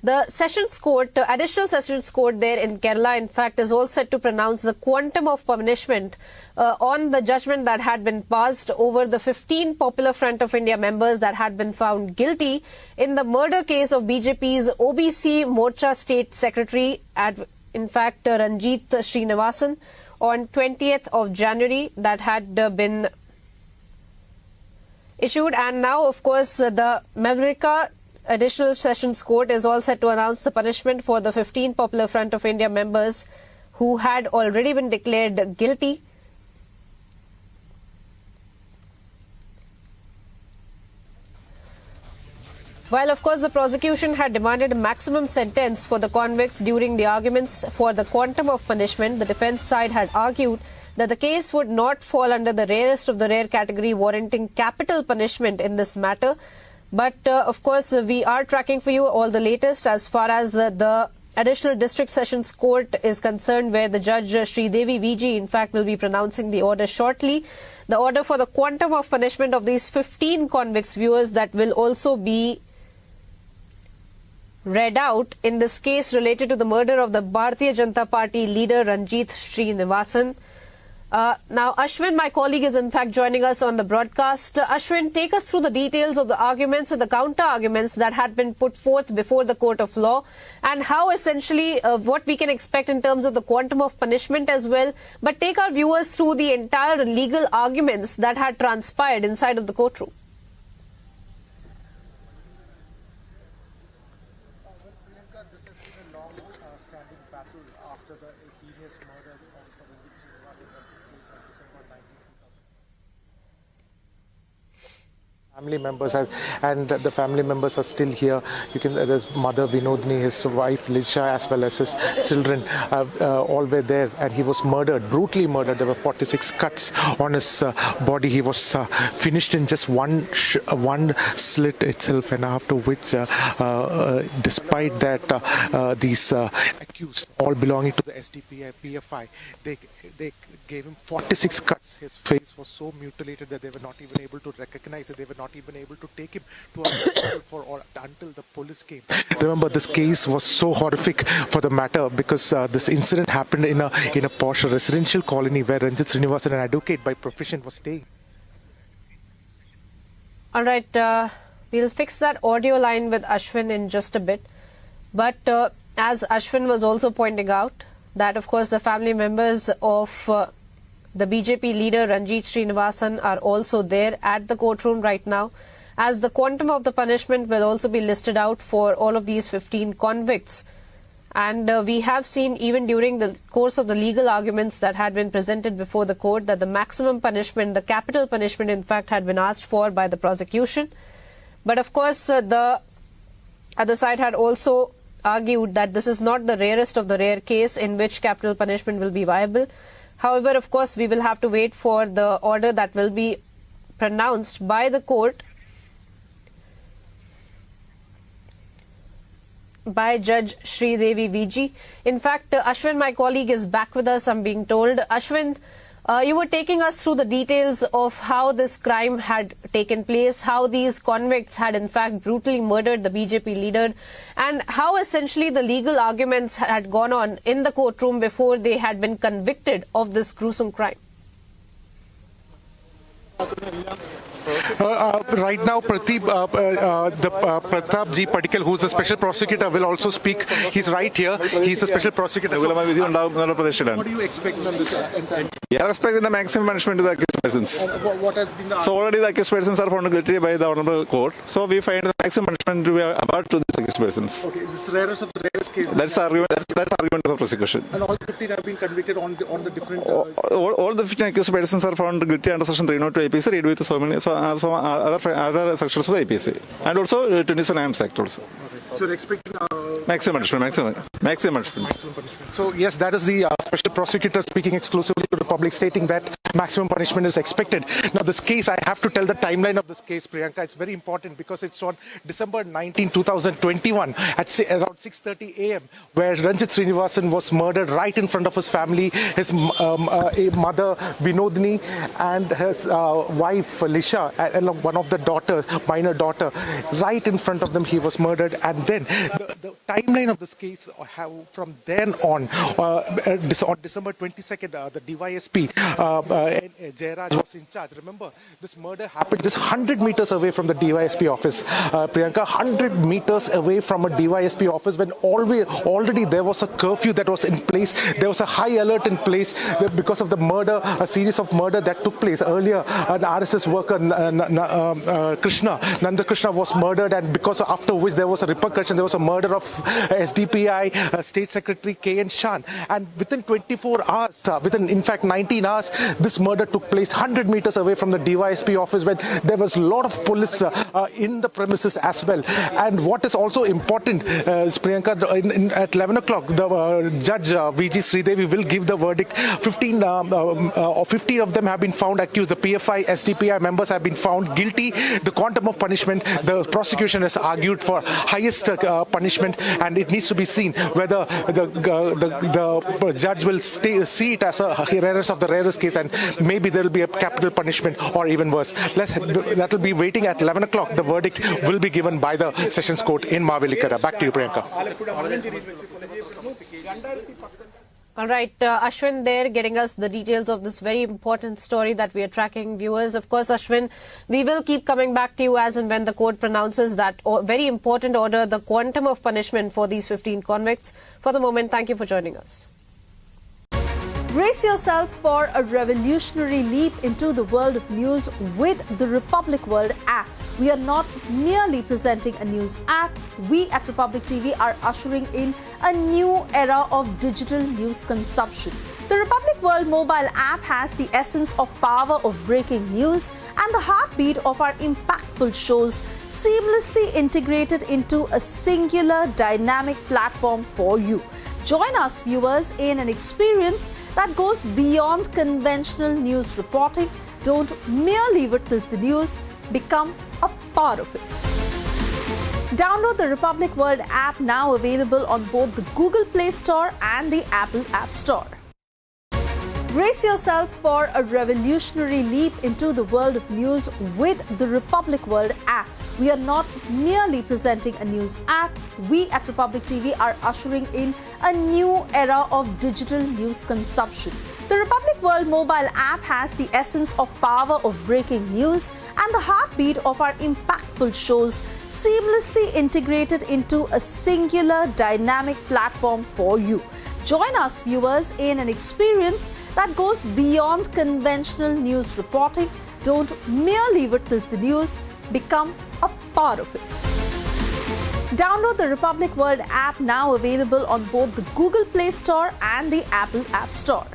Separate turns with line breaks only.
The Sessions Court, additional Sessions Court there in Kerala, in fact, is all set to pronounce the quantum of punishment on the judgment that had been passed over the 15 Popular Front of India members that had been found guilty in the murder case of BJP's OBC Morcha State Secretary, Ranjit Srinivasan, on 20th of January that had been issued. And now, of course, the Mavrika Additional Sessions Court is all set to announce the punishment for the 15 Popular Front of India members who had already been declared guilty. While, of course, the prosecution had demanded a maximum sentence for the convicts during the arguments for the quantum of punishment, the defence side had argued that the case would not fall under the rarest of the rare category warranting capital punishment in this matter. But, of course, we are tracking for you all the latest as far as the Additional District Sessions Court is concerned, where the Judge Sridevi VG, in fact, will be pronouncing the order shortly. The order for the quantum of punishment of these 15 convicts, viewers, that will also be read out in this case related to the murder of the Bharatiya Janata Party leader Ranjit Srinivasan. Now, Ashwin, my colleague, is in fact joining us on the broadcast. Ashwin, take us through the details of the arguments and the counter-arguments that had been put forth before the court of law, and how essentially what we can expect in terms of the quantum of punishment as well. But take our viewers through the entire legal arguments that had transpired inside of the courtroom.
This has been a long-standing battle after the heinous murder of Ranjit Srinivasan that took place on December 19, 2000. Family members and the family members are still here. You can, his mother Vinodini, his wife Lisha, as well as his children, all were there, and he was murdered, brutally murdered. There were 46 cuts on his body. He was finished in just one slit itself, and after which, despite that, these accused, all belonging to the SDP, PFI, they gave him 46 cuts. His face was so mutilated that they were not even able to recognize it. They were not even able to take him to a hospital until the police came. Remember, this case was so horrific for the matter because this incident happened in a posh residential colony where Ranjit Srinivasan, an advocate by profession, was staying.
All right, we'll fix that audio line with Ashwin in just a bit. But as Ashwin was also pointing out, that of course the family members of the BJP leader Ranjit Srinivasan are also there at the courtroom right now, as the quantum of the punishment will also be listed out for all of these 15 convicts. And we have seen even during the course of the legal arguments that had been presented before the court that the maximum punishment, the capital punishment, in fact, had been asked for by the prosecution. But of course, the other side had also argued that this is not the rarest of the rare case in which capital punishment will be viable. However, of course, we will have to wait for the order that will be pronounced by the court, by Judge Sridevi VG. In fact, Ashwin, my colleague, is back with us, I'm being told. Ashwin, you were taking us through the details of how this crime had taken place, how these convicts had in fact brutally murdered the BJP leader, and how essentially the legal arguments had gone on in the courtroom before they had been convicted of this gruesome crime.
Right now, Pratap G. Padikal, who is the special prosecutor, will also speak. He's right here. He's the special prosecutor. So, what do you expect from this?
We are expecting the maximum punishment to the accused persons.
What has been the
So already the accused persons are found guilty by the Honorable Court. So we find the maximum punishment to be about to these accused persons.
Okay, this is the rarest of the rarest cases.
That's the argument. That's the argument of the prosecution.
And all 15 have been convicted on the different.
All the 15 accused persons are found guilty under Section 302 APC, read with so many other sections of the APC, and also 27 AMS Act also.
So they're expecting
maximum punishment.
So yes, that is the special prosecutor speaking exclusively to the public, stating that maximum punishment is expected. Now, this case, I have to tell the timeline of this case, Priyanka. It's very important because it's on December 19, 2021 at around 6:30 a.m. where Ranjit Srinivasan was murdered right in front of his family, his mother Vinodini and his wife Lisha, along one of the daughters, minor daughter, right in front of them he was murdered. And then the timeline of this case, from then on December 22nd, the DYSP Jairaj was in charge. Remember, this murder happened just 100 meters away from the DYSP office. Priyanka, 100 meters away from a DYSP office, when already there was a curfew that was in place. There was a high alert in place because of the murder, a series of murder that took place earlier. An RSS worker, Nanda Krishna, was murdered, and because after which there was a repercussion. There was a murder of SDPI State Secretary K.N. Shan, and within 24 hours, in fact 19 hours, this murder took place 100 meters away from the DYSP office, when there was a lot of police in the premises as well. And what is also important is, Priyanka, at 11 o'clock, the judge V.G. Sridevi will give the verdict. 15 of them have been found accused. The PFI, SDPI members have been found guilty. The quantum of punishment, the prosecution has argued for highest punishment, and it needs to be seen whether the judge will see it as a rarest of the rarest case, and maybe there will be a capital punishment or even worse. That will be waiting at 11 o'clock. The verdict will be given by the Sessions Court in Mavelikara. Back to you, Priyanka.
All right, Ashwin there getting us the details of this very important story that we are tracking, viewers. Of course, Ashwin, we will keep coming back to you as and when the court pronounces that very important order, the quantum of punishment for these 15 convicts. For the moment, thank you for joining us.
Brace yourselves for a revolutionary leap into the world of news with the Republic World app. We are not merely presenting a news app. We at Republic TV are ushering in a new era of digital news consumption. The Republic World mobile app has the essence of power of breaking news and the heartbeat of our impactful shows seamlessly integrated into a singular dynamic platform for you. Join us, viewers, in an experience that goes beyond conventional news reporting. Don't merely witness the news, become a part of it. Download the Republic World app, now available on both the Google Play Store and the Apple App Store. Brace yourselves for a revolutionary leap into the world of news with the Republic World app. We are not merely presenting a news app. We at Republic TV are ushering in a new era of digital news consumption. The Republic World mobile app has the essence of power of breaking news and the heartbeat of our impactful shows seamlessly integrated into a singular dynamic platform for you. Join us, viewers, in an experience that goes beyond conventional news reporting. Don't merely witness the news, become a part of it. Download the Republic World app, now available on both the Google Play Store and the Apple App Store.